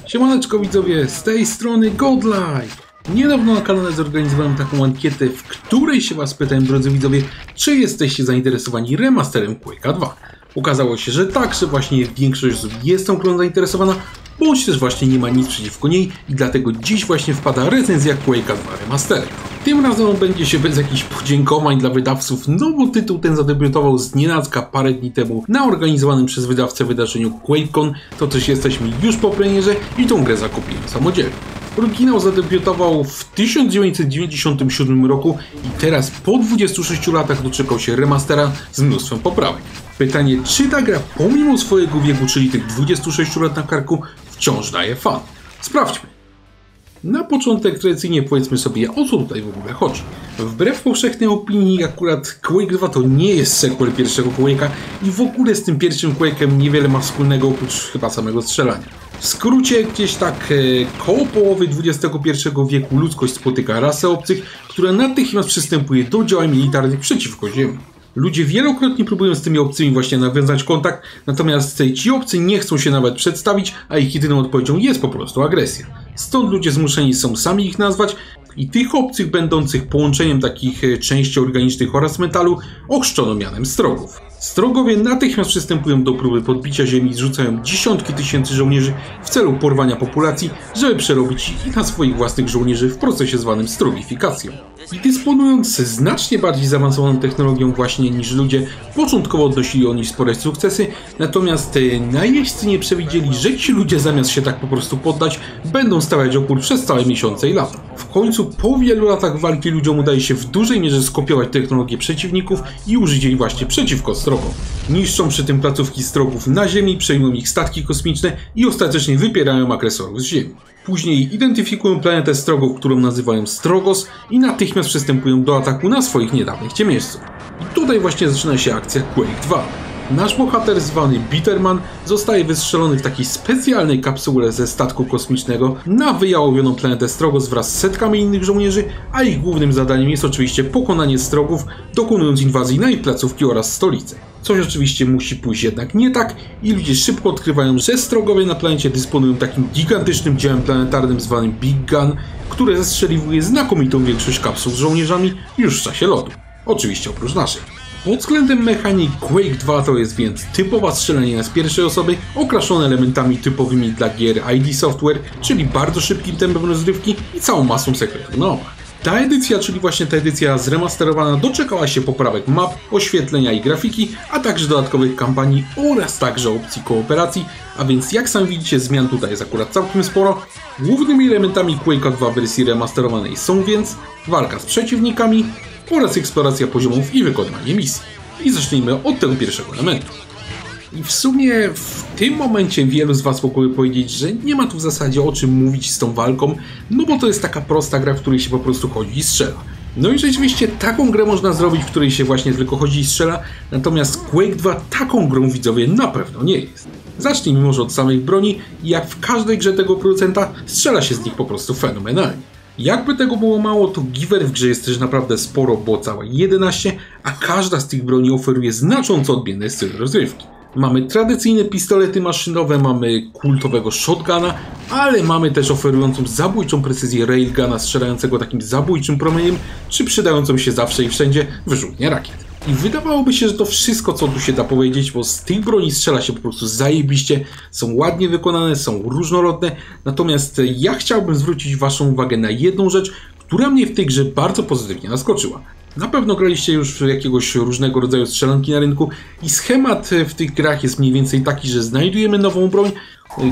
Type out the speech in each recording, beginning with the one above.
Siemaneczko widzowie, z tej strony Godlike. Niedawno na kanale zorganizowałem taką ankietę, w której się was pytałem, drodzy widzowie, czy jesteście zainteresowani remasterem Quake'a 2. Okazało się, że tak, że właśnie większość osób jest tą grą zainteresowana, bądź też właśnie nie ma nic przeciwko niej i dlatego dziś właśnie wpada recenzja Quake'a 2 remasterem. Tym razem będzie się bez jakichś podziękowań dla wydawców, no bo tytuł ten zadebiutował znienacka parę dni temu na organizowanym przez wydawcę wydarzeniu QuakeCon, to też jesteśmy już po premierze i tą grę zakupiłem samodzielnie. Oryginał zadebiutował w 1997 roku i teraz po 26 latach doczekał się remastera z mnóstwem poprawek. Pytanie, czy ta gra pomimo swojego wieku, czyli tych 26 lat na karku, wciąż daje fan? Sprawdźmy. Na początek tradycyjnie powiedzmy sobie, o co tutaj w ogóle chodzi. Wbrew powszechnej opinii akurat Quake 2 to nie jest sequel pierwszego Quake'a i w ogóle z tym pierwszym Quake'em niewiele ma wspólnego oprócz chyba samego strzelania. W skrócie gdzieś tak koło połowy XXI wieku ludzkość spotyka rasę obcych, która natychmiast przystępuje do działań militarnych przeciwko Ziemi. Ludzie wielokrotnie próbują z tymi obcymi właśnie nawiązać kontakt, natomiast ci obcy nie chcą się nawet przedstawić, a ich jedyną odpowiedzią jest po prostu agresja. Stąd ludzie zmuszeni są sami ich nazwać i tych obcych będących połączeniem takich części organicznych oraz metalu ochrzczono mianem Strogów. Strogowie natychmiast przystępują do próby podbicia Ziemi i zrzucają dziesiątki tysięcy żołnierzy w celu porwania populacji, żeby przerobić ich na swoich własnych żołnierzy w procesie zwanym strogifikacją. I dysponując znacznie bardziej zaawansowaną technologią właśnie niż ludzie, początkowo odnosili oni spore sukcesy, natomiast najeźdźcy nie przewidzieli, że ci ludzie zamiast się tak po prostu poddać, będą stawiać opór przez całe miesiące i lata. W końcu po wielu latach walki ludziom udaje się w dużej mierze skopiować technologię przeciwników i użyć jej właśnie przeciwko Strogom. Niszczą przy tym placówki Strogów na Ziemi, przejmują ich statki kosmiczne i ostatecznie wypierają agresorów z Ziemi. Później identyfikują planetę Strogów, którą nazywają Strogos i natychmiast przystępują do ataku na swoich niedawnych ciemiężców. I tutaj właśnie zaczyna się akcja Quake 2. Nasz bohater zwany Bitterman zostaje wystrzelony w takiej specjalnej kapsule ze statku kosmicznego na wyjałowioną planetę Strogos wraz z setkami innych żołnierzy, a ich głównym zadaniem jest oczywiście pokonanie Strogów, dokonując inwazji na ich placówki oraz stolicę. Coś oczywiście musi pójść jednak nie tak i ludzie szybko odkrywają, że Strogowie na planecie dysponują takim gigantycznym dziełem planetarnym zwanym Big Gun, które zestrzeliwuje znakomitą większość kapsuł z żołnierzami już w czasie lotu. Oczywiście oprócz naszej. Pod względem mechanik Quake 2 to jest więc typowa strzelanina z pierwszej osoby, okraszone elementami typowymi dla gier ID Software, czyli bardzo szybkim tempem rozgrywki i całą masą sekretów na ołach. Ta edycja, czyli właśnie ta edycja zremasterowana, doczekała się poprawek map, oświetlenia i grafiki, a także dodatkowych kampanii oraz także opcji kooperacji, a więc jak sami widzicie zmian tutaj jest akurat całkiem sporo. Głównymi elementami Quake'a 2 w wersji remasterowanej są więc walka z przeciwnikami oraz eksploracja poziomów i wykonywanie misji. I zacznijmy od tego pierwszego elementu. I w sumie w tym momencie wielu z was mogłoby powiedzieć, że nie ma tu w zasadzie o czym mówić z tą walką, no bo to jest taka prosta gra, w której się po prostu chodzi i strzela. No i rzeczywiście taką grę można zrobić, w której się właśnie tylko chodzi i strzela, natomiast Quake 2 taką grą, widzowie, na pewno nie jest. Zacznijmy może od samych broni i jak w każdej grze tego producenta strzela się z nich po prostu fenomenalnie. Jakby tego było mało, to giwer w grze jest też naprawdę sporo, bo całe 11, a każda z tych broni oferuje znacząco odmienny styl rozgrywki. Mamy tradycyjne pistolety maszynowe, mamy kultowego shotguna, ale mamy też oferującą zabójczą precyzję railguna strzelającego takim zabójczym promieniem, czy przydającą się zawsze i wszędzie wyrzutnię rakiet. I wydawałoby się, że to wszystko, co tu się da powiedzieć, bo z tych broni strzela się po prostu zajebiście, są ładnie wykonane, są różnorodne, natomiast ja chciałbym zwrócić waszą uwagę na jedną rzecz, która mnie w tej grze bardzo pozytywnie zaskoczyła. Na pewno graliście już jakiegoś różnego rodzaju strzelanki na rynku i schemat w tych grach jest mniej więcej taki, że znajdujemy nową broń,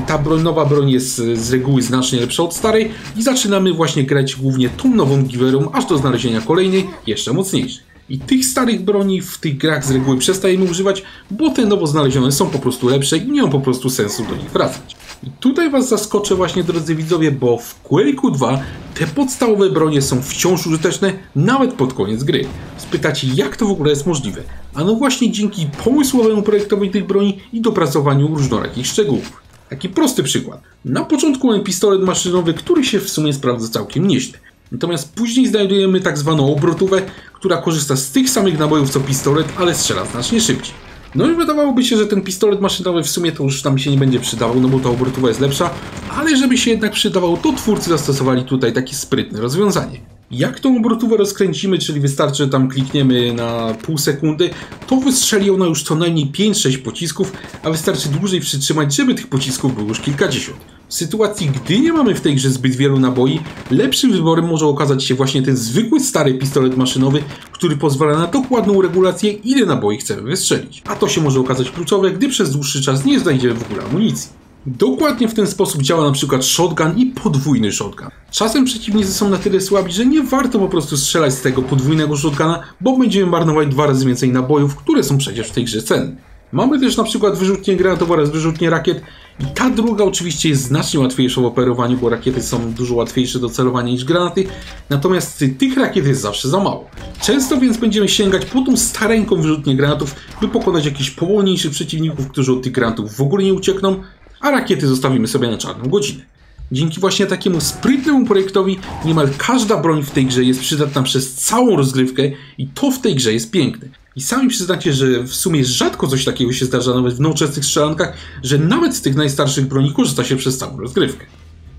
ta nowa broń jest z reguły znacznie lepsza od starej i zaczynamy właśnie grać głównie tą nową giwerą, aż do znalezienia kolejnej, jeszcze mocniejszej. I tych starych broni w tych grach z reguły przestajemy używać, bo te nowo znalezione są po prostu lepsze i nie ma po prostu sensu do nich wracać. I tutaj was zaskoczę właśnie, drodzy widzowie, bo w Quake'u 2 te podstawowe bronie są wciąż użyteczne nawet pod koniec gry. Spytacie, jak to w ogóle jest możliwe? A no właśnie dzięki pomysłowemu projektowi tych broni i dopracowaniu różnorakich szczegółów. Taki prosty przykład. Na początku mamy pistolet maszynowy, który się w sumie sprawdza całkiem nieźle. Natomiast później znajdujemy tak zwaną obrotówę, która korzysta z tych samych nabojów co pistolet, ale strzela znacznie szybciej. No i wydawałoby się, że ten pistolet maszynowy w sumie to już tam się nie będzie przydawał, no bo ta obrotowa jest lepsza, ale żeby się jednak przydawał, to twórcy zastosowali tutaj takie sprytne rozwiązanie. Jak tą obrotówę rozkręcimy, czyli wystarczy, że tam klikniemy na pół sekundy, to wystrzeli ona już co najmniej 5-6 pocisków, a wystarczy dłużej przytrzymać, żeby tych pocisków było już kilkadziesiąt. W sytuacji, gdy nie mamy w tej grze zbyt wielu naboi, lepszym wyborem może okazać się właśnie ten zwykły stary pistolet maszynowy, który pozwala na dokładną regulację, ile naboi chcemy wystrzelić. A to się może okazać kluczowe, gdy przez dłuższy czas nie znajdziemy w ogóle amunicji. Dokładnie w ten sposób działa na przykład shotgun i podwójny shotgun. Czasem przeciwnicy są na tyle słabi, że nie warto po prostu strzelać z tego podwójnego shotguna, bo będziemy marnować 2 razy więcej nabojów, które są przecież w tej grze cenne. Mamy też na przykład wyrzutnię granatową oraz wyrzutnię rakiet i ta druga oczywiście jest znacznie łatwiejsza w operowaniu, bo rakiety są dużo łatwiejsze do celowania niż granaty, natomiast tych rakiet jest zawsze za mało. Często więc będziemy sięgać po tą stareńką wyrzutnię granatów, by pokonać jakichś powolniejszych przeciwników, którzy od tych granatów w ogóle nie uciekną, a rakiety zostawimy sobie na czarną godzinę. Dzięki właśnie takiemu sprytnemu projektowi niemal każda broń w tej grze jest przydatna przez całą rozgrywkę i to w tej grze jest piękne. I sami przyznacie, że w sumie rzadko coś takiego się zdarza nawet w nowoczesnych strzelankach, że nawet z tych najstarszych broni korzysta się przez całą rozgrywkę.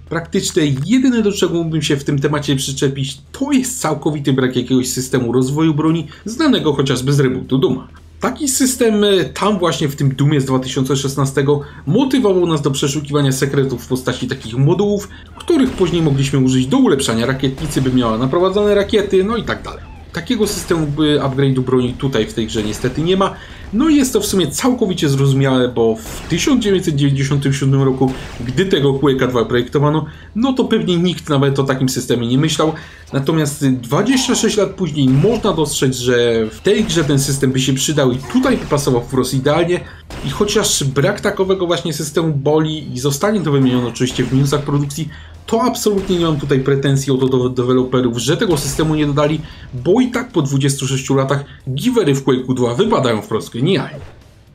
Praktycznie jedyne, do czego mógłbym się w tym temacie przyczepić, to jest całkowity brak jakiegoś systemu rozwoju broni, znanego chociażby z rebootu Dooma. Taki system tam właśnie w tym Doomie z 2016 motywował nas do przeszukiwania sekretów w postaci takich modułów, których później mogliśmy użyć do ulepszania rakietnicy, by miała naprowadzane rakiety, no i tak dalej. Takiego systemu upgrade'u broni tutaj w tej grze niestety nie ma. No i jest to w sumie całkowicie zrozumiałe, bo w 1997 roku, gdy tego Quake'a 2 projektowano, no to pewnie nikt nawet o takim systemie nie myślał. Natomiast 26 lat później można dostrzec, że w tej grze ten system by się przydał i tutaj by pasował wprost idealnie. I chociaż brak takowego właśnie systemu boli i zostanie to wymienione oczywiście w minusach produkcji, to absolutnie nie mam tutaj pretensji do deweloperów, że tego systemu nie dodali, bo i tak po 26 latach givery w Quake'u 2 wypadają wprost genialnie.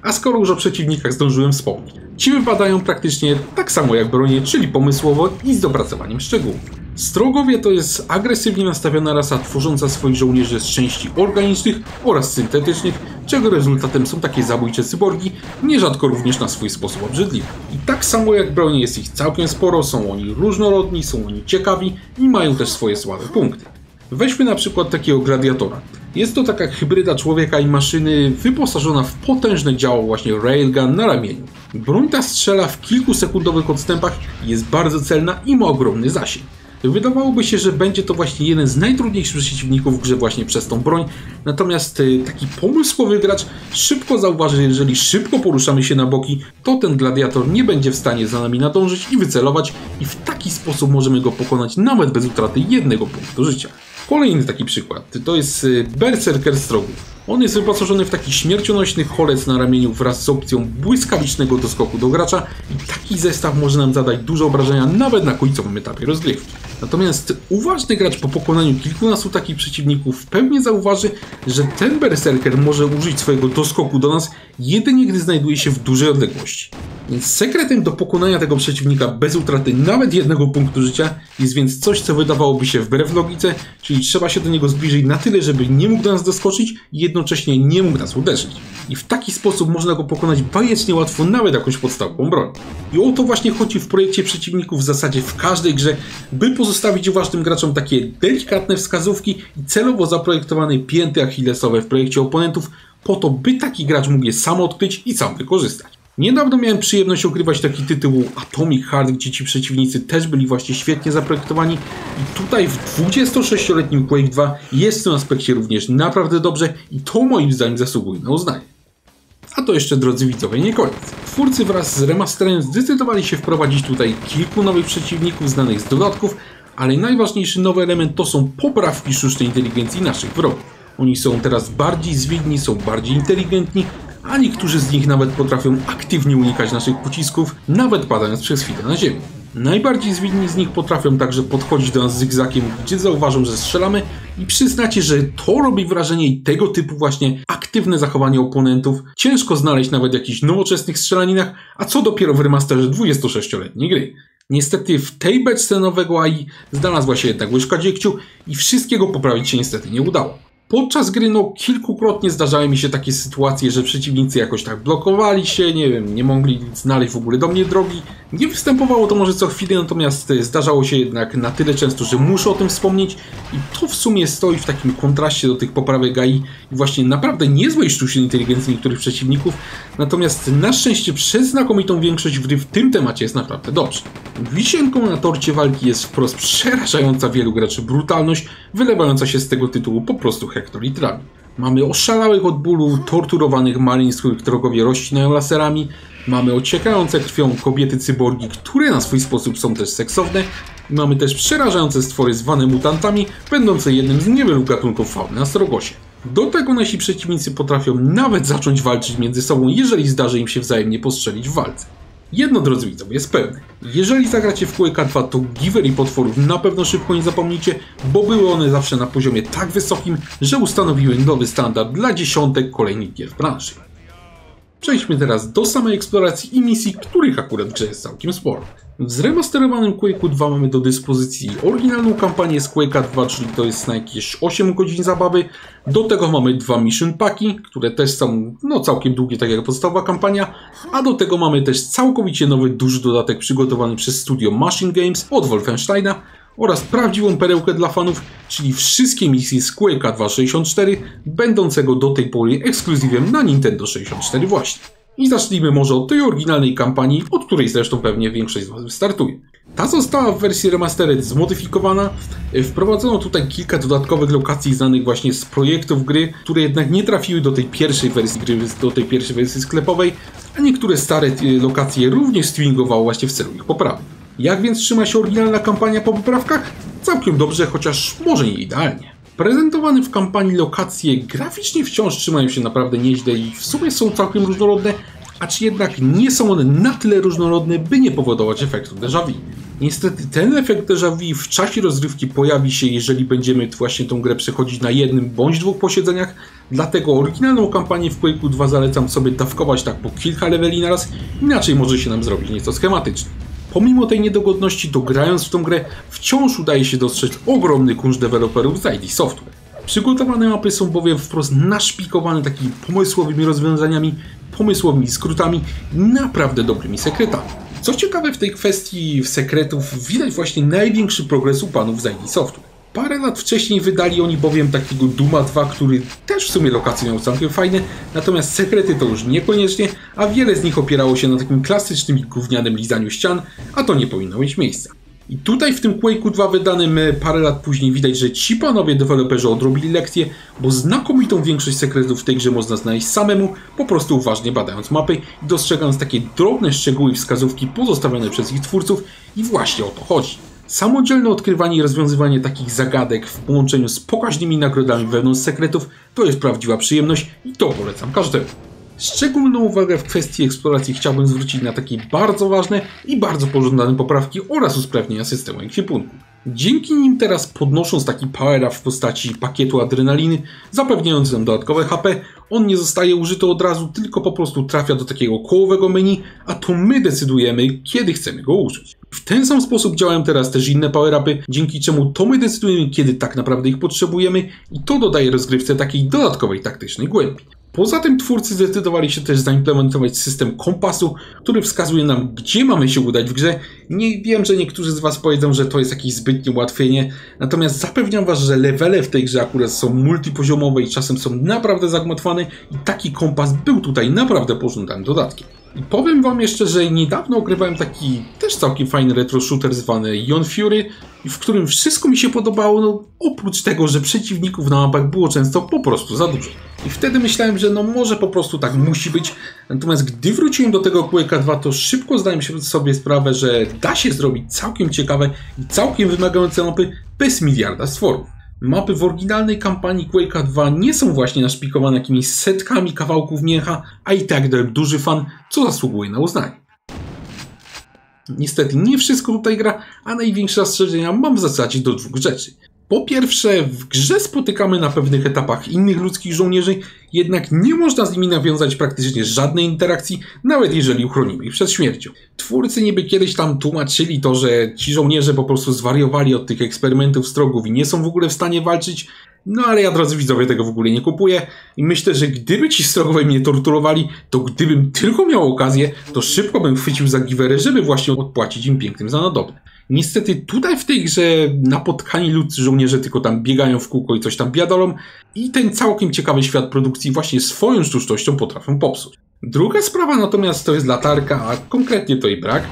A skoro już o przeciwnikach zdążyłem wspomnieć, ci wypadają praktycznie tak samo jak bronie, czyli pomysłowo i z dopracowaniem szczegółów. Strogowie to jest agresywnie nastawiona rasa tworząca swoich żołnierzy z części organicznych oraz syntetycznych, czego rezultatem są takie zabójcze cyborgi, nierzadko również na swój sposób obrzydliwe. I tak samo jak bronie jest ich całkiem sporo, są oni różnorodni, są oni ciekawi i mają też swoje słabe punkty. Weźmy na przykład takiego gladiatora. Jest to taka hybryda człowieka i maszyny wyposażona w potężne działo właśnie railgun na ramieniu. Broń ta strzela w kilkusekundowych odstępach, jest bardzo celna i ma ogromny zasięg. Wydawałoby się, że będzie to właśnie jeden z najtrudniejszych przeciwników w grze właśnie przez tą broń, natomiast taki pomysłowy gracz szybko zauważy, że jeżeli szybko poruszamy się na boki, to ten gladiator nie będzie w stanie za nami nadążyć i wycelować i w taki sposób możemy go pokonać nawet bez utraty jednego punktu życia. Kolejny taki przykład to jest Berserker Strogów. On jest wyposażony w taki śmiercionośny holec na ramieniu wraz z opcją błyskawicznego doskoku do gracza i taki zestaw może nam zadać duże obrażenia nawet na końcowym etapie rozgrywki. Natomiast uważny gracz po pokonaniu kilkunastu takich przeciwników pewnie zauważy, że ten berserker może użyć swojego doskoku do nas jedynie gdy znajduje się w dużej odległości. Więc sekretem do pokonania tego przeciwnika bez utraty nawet jednego punktu życia jest więc coś, co wydawałoby się wbrew logice, czyli trzeba się do niego zbliżyć na tyle, żeby nie mógł do nas doskoczyć i jednocześnie nie mógł nas uderzyć. I w taki sposób można go pokonać bajecznie łatwo nawet jakąś podstawową broń. I o to właśnie chodzi w projekcie przeciwników w zasadzie w każdej grze, by pozostawić uważnym graczom takie delikatne wskazówki i celowo zaprojektowane pięty achillesowe w projekcie oponentów po to, by taki gracz mógł je sam odkryć i sam wykorzystać. Niedawno miałem przyjemność ogrywać taki tytuł Atomic Heart, gdzie ci przeciwnicy też byli właśnie świetnie zaprojektowani i tutaj w 26-letnim Quake 2 jest w tym aspekcie również naprawdę dobrze i to moim zdaniem zasługuje na uznanie. A to jeszcze, drodzy widzowie, nie koniec. Twórcy wraz z remasterem zdecydowali się wprowadzić tutaj kilku nowych przeciwników znanych z dodatków, ale najważniejszy nowy element to są poprawki sztucznej inteligencji naszych wrogów. Oni są teraz bardziej zwinni, są bardziej inteligentni, a niektórzy z nich nawet potrafią aktywnie unikać naszych pocisków, nawet padając przez chwilę na ziemię. Najbardziej zwinni z nich potrafią także podchodzić do nas zygzakiem, gdzie zauważą, że strzelamy i przyznacie, że to robi wrażenie i tego typu właśnie aktywne zachowanie oponentów ciężko znaleźć nawet w jakichś nowoczesnych strzelaninach, a co dopiero w remasterze 26-letniej gry. Niestety w tej beczce nowego AI znalazła się jednak łyżka dziegciu i wszystkiego poprawić się niestety nie udało. Podczas gry kilkukrotnie zdarzały mi się takie sytuacje, że przeciwnicy jakoś tak blokowali się, nie wiem, nie mogli znaleźć w ogóle do mnie drogi. Nie występowało to może co chwilę, natomiast zdarzało się jednak na tyle często, że muszę o tym wspomnieć i to w sumie stoi w takim kontraście do tych poprawek AI i właśnie naprawdę niezłej sztucznej inteligencji niektórych przeciwników, natomiast na szczęście przez znakomitą większość gry w tym temacie jest naprawdę dobrze. Wisienką na torcie walki jest wprost przerażająca wielu graczy brutalność, wylewająca się z tego tytułu po prostu hektolitrami. Mamy oszalałych od bólu, torturowanych Marines, których wrogowie rozcinają laserami, mamy ociekające krwią kobiety cyborgi, które na swój sposób są też seksowne, i mamy też przerażające stwory zwane mutantami, będące jednym z niewielu gatunków fauny na Strogosie. Do tego nasi przeciwnicy potrafią nawet zacząć walczyć między sobą, jeżeli zdarzy im się wzajemnie postrzelić w walce. Jedno, drodzy widzowie, jest pewne. Jeżeli zagracie w Quake'a 2, to Giver i potworów na pewno szybko nie zapomnicie, bo były one zawsze na poziomie tak wysokim, że ustanowiły nowy standard dla dziesiątek kolejnych gier w branży. Przejdźmy teraz do samej eksploracji i misji, których akurat w grze jest całkiem sporo. W zremasterowanym Quake'u 2 mamy do dyspozycji oryginalną kampanię z Quake'a 2, czyli to jest na jakieś 8 godzin zabawy. Do tego mamy 2 mission packi, które też są całkiem długie, tak jak podstawowa kampania. A do tego mamy też całkowicie nowy, duży dodatek przygotowany przez studio Machine Games od Wolfensteina oraz prawdziwą perełkę dla fanów, czyli wszystkie misje z Quake'a 2.64, będącego do tej pory ekskluzywem na Nintendo 64 właśnie. I zacznijmy może od tej oryginalnej kampanii, od której zresztą pewnie większość z Was startuje. Ta została w wersji remastered zmodyfikowana, wprowadzono tutaj kilka dodatkowych lokacji znanych właśnie z projektów gry, które jednak nie trafiły do tej pierwszej wersji gry, do tej pierwszej wersji sklepowej, a niektóre stare lokacje również streamingowało właśnie w celu ich poprawy. Jak więc trzyma się oryginalna kampania po poprawkach? Całkiem dobrze, chociaż może nie idealnie. Prezentowane w kampanii lokacje graficznie wciąż trzymają się naprawdę nieźle i w sumie są całkiem różnorodne, acz jednak nie są one na tyle różnorodne, by nie powodować efektu déjà vu. Niestety ten efekt déjà vu w czasie rozgrywki pojawi się, jeżeli będziemy właśnie tą grę przechodzić na jednym bądź dwóch posiedzeniach, dlatego oryginalną kampanię w Quake'u 2 zalecam sobie dawkować tak po kilka leveli na raz, inaczej może się nam zrobić nieco schematycznie. Pomimo tej niedogodności, to grając w tą grę wciąż udaje się dostrzec ogromny kunszt deweloperów z ID Software. Przygotowane mapy są bowiem wprost naszpikowane takimi pomysłowymi rozwiązaniami, pomysłowymi skrótami i naprawdę dobrymi sekretami. Co ciekawe, w tej kwestii sekretów widać właśnie największy progres u panów z ID Software. Parę lat wcześniej wydali oni bowiem takiego Duma 2, który też w sumie lokacje miał całkiem fajne, natomiast sekrety to już niekoniecznie, a wiele z nich opierało się na takim klasycznym i gównianym lizaniu ścian, a to nie powinno mieć miejsca. I tutaj w tym Quake'u 2 wydanym parę lat później widać, że ci panowie deweloperzy odrobili lekcję, bo znakomitą większość sekretów w tej grze można znaleźć samemu, po prostu uważnie badając mapy i dostrzegając takie drobne szczegóły i wskazówki pozostawione przez ich twórców i właśnie o to chodzi. Samodzielne odkrywanie i rozwiązywanie takich zagadek w połączeniu z pokaźnymi nagrodami wewnątrz sekretów to jest prawdziwa przyjemność i to polecam każdemu. Szczególną uwagę w kwestii eksploracji chciałbym zwrócić na takie bardzo ważne i bardzo pożądane poprawki oraz usprawnienia systemu ekwipunku. Dzięki nim teraz, podnosząc taki power-up w postaci pakietu adrenaliny zapewniający nam dodatkowe HP, on nie zostaje użyty od razu, tylko po prostu trafia do takiego kołowego menu, a to my decydujemy, kiedy chcemy go użyć. W ten sam sposób działają teraz też inne power-upy, dzięki czemu to my decydujemy, kiedy tak naprawdę ich potrzebujemy i to dodaje rozgrywce takiej dodatkowej taktycznej głębi. Poza tym twórcy zdecydowali się też zaimplementować system kompasu, który wskazuje nam, gdzie mamy się udać w grze. Nie wiem, że niektórzy z Was powiedzą, że to jest jakieś zbytnie ułatwienie, natomiast zapewniam Was, że levele w tej grze akurat są multipoziomowe i czasem są naprawdę zagmatwane i taki kompas był tutaj naprawdę pożądanym dodatkiem. I powiem Wam jeszcze, że niedawno ogrywałem taki też całkiem fajny retro shooter zwany Ion Fury, w którym wszystko mi się podobało, oprócz tego, że przeciwników na mapach było często po prostu za dużo. I wtedy myślałem, że może po prostu tak musi być, natomiast gdy wróciłem do tego Quake'a 2, to szybko zdałem sobie sprawę, że da się zrobić całkiem ciekawe i całkiem wymagające mapy bez miliarda stworów. Mapy w oryginalnej kampanii Quake'a 2 nie są właśnie naszpikowane jakimiś setkami kawałków mięcha, a i tak dałem duży fan, co zasługuje na uznanie. Niestety nie wszystko tutaj gra, a największe zastrzeżenia mam w zasadzie do dwóch rzeczy. Po pierwsze, w grze spotykamy na pewnych etapach innych ludzkich żołnierzy, jednak nie można z nimi nawiązać praktycznie żadnej interakcji, nawet jeżeli uchronimy ich przed śmiercią. Twórcy niby kiedyś tam tłumaczyli to, że ci żołnierze po prostu zwariowali od tych eksperymentów strogów i nie są w ogóle w stanie walczyć, No ale ja, drodzy widzowie, tego w ogóle nie kupuję i myślę, że gdyby ci strogowie mnie torturowali, to gdybym tylko miał okazję, to szybko bym chwycił za giwerę, żeby właśnie odpłacić im pięknym za nadobne. Niestety tutaj w tej grze napotkani ludzcy żołnierze tylko tam biegają w kółko i coś tam biadolą i ten całkiem ciekawy świat produkcji właśnie swoją sztucznością potrafią popsuć. Druga sprawa natomiast to jest latarka, a konkretnie to jej brak.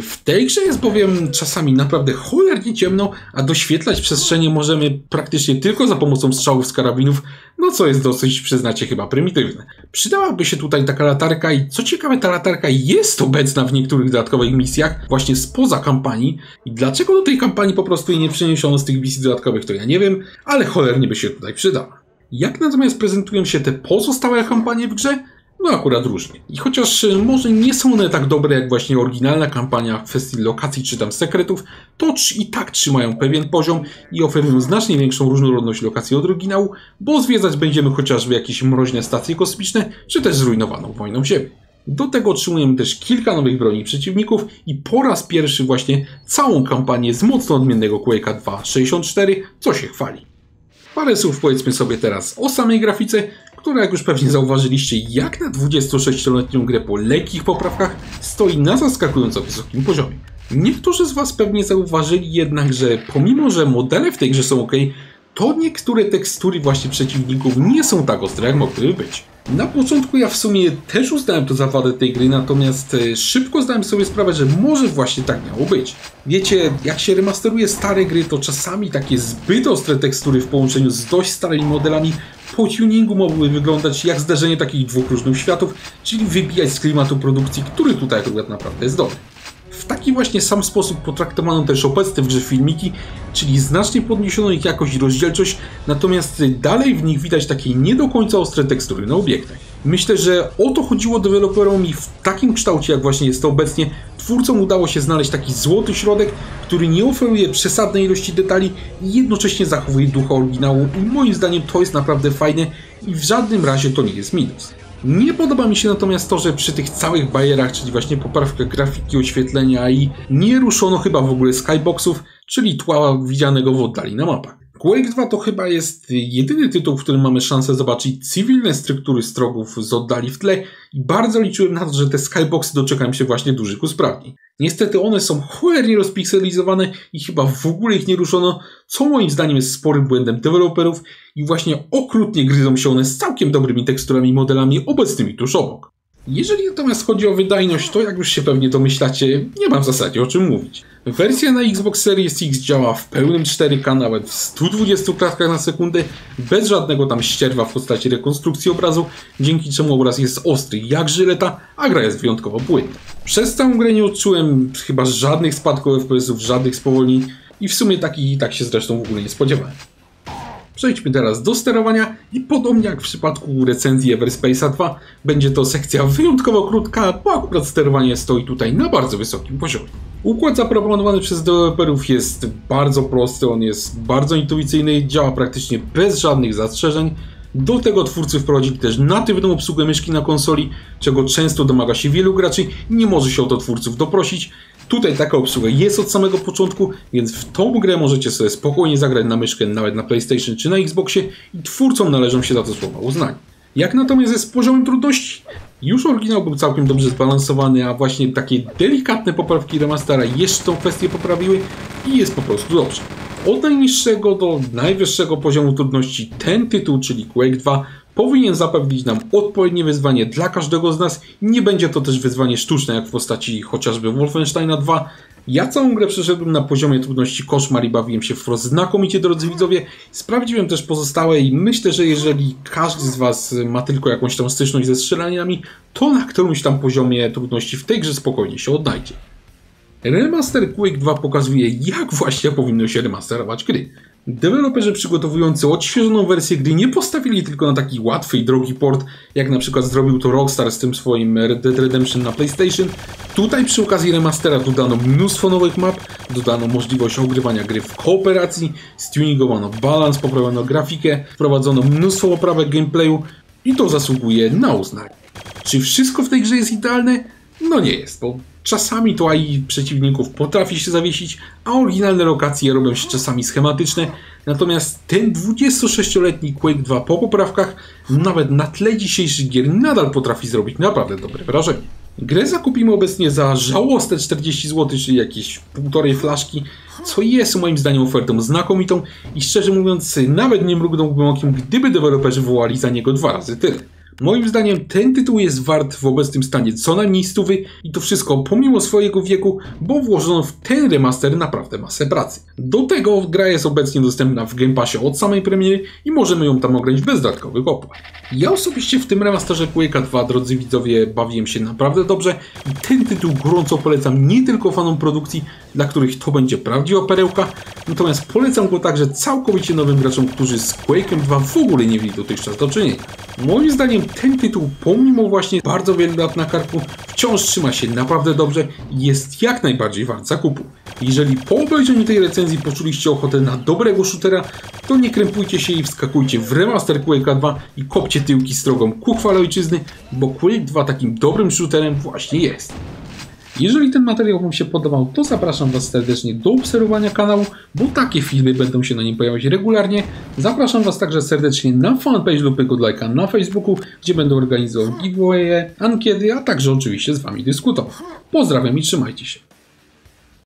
W tej grze jest bowiem czasami naprawdę cholernie ciemno, a doświetlać przestrzenie możemy praktycznie tylko za pomocą strzałów z karabinów, no co jest dosyć, przyznacie, chyba prymitywne. Przydałaby się tutaj taka latarka i co ciekawe, ta latarka jest obecna w niektórych dodatkowych misjach właśnie spoza kampanii i dlaczego do tej kampanii po prostu jej nie przeniesiono z tych misji dodatkowych, to ja nie wiem, ale cholernie by się tutaj przydała. Jak natomiast prezentują się te pozostałe kampanie w grze? No akurat różnie. I chociaż może nie są one tak dobre jak właśnie oryginalna kampania w kwestii lokacji czy tam sekretów, to i tak trzymają pewien poziom i oferują znacznie większą różnorodność lokacji od oryginału, bo zwiedzać będziemy chociażby jakieś mroźne stacje kosmiczne, czy też zrujnowaną wojną Ziemi. Do tego otrzymujemy też kilka nowych broni przeciwników i po raz pierwszy właśnie całą kampanię z mocno odmiennego Quake'a 2.64, co się chwali. Parę słów powiedzmy sobie teraz o samej grafice, która, jak już pewnie zauważyliście, jak na 26-letnią grę po lekkich poprawkach stoi na zaskakująco wysokim poziomie. Niektórzy z Was pewnie zauważyli jednak, że pomimo, że modele w tej grze są ok, to niektóre tekstury właśnie przeciwników nie są tak ostre, jak mogłyby być. Na początku ja w sumie też uznałem to za wadę tej gry, natomiast szybko zdałem sobie sprawę, że może właśnie tak miało być. Wiecie, jak się remasteruje stare gry, to czasami takie zbyt ostre tekstury w połączeniu z dość starymi modelami po tuningu mogłyby wyglądać jak zderzenie takich dwóch różnych światów, czyli wybijać z klimatu produkcji, który tutaj akurat naprawdę jest dobry. W taki właśnie sam sposób potraktowano też obecne w grze filmiki, czyli znacznie podniesiono ich jakość i rozdzielczość, natomiast dalej w nich widać takie nie do końca ostre tekstury na obiektach. Myślę, że o to chodziło deweloperom i w takim kształcie, jak właśnie jest to obecnie, twórcom udało się znaleźć taki złoty środek, który nie oferuje przesadnej ilości detali i jednocześnie zachowuje ducha oryginału i moim zdaniem to jest naprawdę fajne i w żadnym razie to nie jest minus. Nie podoba mi się natomiast to, że przy tych całych bajerach, czyli właśnie poprawkach grafiki, oświetlenia i nie ruszono chyba w ogóle skyboxów, czyli tła widzianego w oddali na mapach. Quake 2 to chyba jest jedyny tytuł, w którym mamy szansę zobaczyć cywilne struktury strogów z oddali w tle i bardzo liczyłem na to, że te skyboxy doczekają się właśnie dużych usprawnień. Niestety one są cholernie rozpikselizowane i chyba w ogóle ich nie ruszono, co moim zdaniem jest sporym błędem deweloperów i właśnie okrutnie gryzą się one z całkiem dobrymi teksturami i modelami obecnymi tuż obok. Jeżeli natomiast chodzi o wydajność, to jak już się pewnie domyślacie, nie mam w zasadzie o czym mówić. Wersja na Xbox Series X działa w pełnym 4K, nawet w 120 klatkach na sekundę, bez żadnego tam ścierwa w postaci rekonstrukcji obrazu, dzięki czemu obraz jest ostry jak żyleta, a gra jest wyjątkowo płynna. Przez całą grę nie odczułem chyba żadnych spadków FPS-ów, żadnych spowolnień i w sumie tak się zresztą w ogóle nie spodziewałem. Przejdźmy teraz do sterowania i podobnie jak w przypadku recenzji Everspace'a 2, będzie to sekcja wyjątkowo krótka, bo akurat sterowanie stoi tutaj na bardzo wysokim poziomie. Układ zaproponowany przez deweloperów jest bardzo prosty, on jest bardzo intuicyjny, działa praktycznie bez żadnych zastrzeżeń. Do tego twórcy wprowadzili też natywną obsługę myszki na konsoli, czego często domaga się wielu graczy i nie może się o to twórców doprosić. Tutaj taka obsługa jest od samego początku, więc w tą grę możecie sobie spokojnie zagrać na myszkę nawet na PlayStation czy na Xboxie i twórcom należą się za to słowa uznania. Jak natomiast jest z poziomem trudności? Już oryginał był całkiem dobrze zbalansowany, a właśnie takie delikatne poprawki remastera jeszcze tą kwestię poprawiły i jest po prostu dobrze. Od najniższego do najwyższego poziomu trudności ten tytuł, czyli Quake 2, powinien zapewnić nam odpowiednie wyzwanie dla każdego z nas. Nie będzie to też wyzwanie sztuczne, jak w postaci chociażby Wolfensteina 2. Ja całą grę przeszedłem na poziomie trudności koszmar i bawiłem się wprost znakomicie, drodzy widzowie. Sprawdziłem też pozostałe i myślę, że jeżeli każdy z Was ma tylko jakąś tam styczność ze strzelaniami, to na którymś tam poziomie trudności w tej grze spokojnie się odnajdzie. Remaster Quake 2 pokazuje, jak właśnie powinno się remasterować gry. Deweloperzy przygotowujący odświeżoną wersję gry nie postawili tylko na taki łatwy i drogi port, jak na przykład zrobił to Rockstar z tym swoim Red Dead Redemption na PlayStation. Tutaj przy okazji remastera dodano mnóstwo nowych map, dodano możliwość ogrywania gry w kooperacji, stuningowano balans, poprawiono grafikę, wprowadzono mnóstwo poprawek gameplayu i to zasługuje na uznanie. Czy wszystko w tej grze jest idealne? No nie jest, bo Czasami to AI przeciwników potrafi się zawiesić, a oryginalne lokacje robią się czasami schematyczne. Natomiast ten 26-letni Quake 2 po poprawkach nawet na tle dzisiejszych gier nadal potrafi zrobić naprawdę dobre wrażenie. Grę zakupimy obecnie za żałosne 40 zł, czyli jakieś półtorej flaszki, co jest moim zdaniem ofertą znakomitą i szczerze mówiąc nawet nie mrugnąłbym okiem, gdyby deweloperzy wołali za niego 2 razy tyle. Moim zdaniem ten tytuł jest wart w obecnym stanie co najmniej 100 i to wszystko pomimo swojego wieku, bo włożono w ten remaster naprawdę masę pracy. Do tego gra jest obecnie dostępna w Game Passie od samej premiery i możemy ją tam ograć bez dodatkowych opłat. Ja osobiście w tym remasterze Quake'a 2, drodzy widzowie, bawiłem się naprawdę dobrze i ten tytuł gorąco polecam nie tylko fanom produkcji, dla których to będzie prawdziwa perełka, natomiast polecam go także całkowicie nowym graczom, którzy z Quake'em 2 w ogóle nie mieli dotychczas do czynienia. Moim zdaniem ten tytuł, pomimo właśnie bardzo wielu lat na karku, wciąż trzyma się naprawdę dobrze i jest jak najbardziej wart zakupu. Jeżeli po obejrzeniu tej recenzji poczuliście ochotę na dobrego shootera, to nie krępujcie się i wskakujcie w remaster Quake'a 2 i kopcie tyłki strogą ku chwale ojczyzny, bo Quake 2 takim dobrym shooterem właśnie jest. Jeżeli ten materiał Wam się podobał, to zapraszam Was serdecznie do obserwowania kanału, bo takie filmy będą się na nim pojawiać regularnie. Zapraszam Was także serdecznie na fanpage Lupy Godlike'a na Facebooku, gdzie będę organizował giveawaye, ankiety, a także oczywiście z Wami dyskutował. Pozdrawiam i trzymajcie się.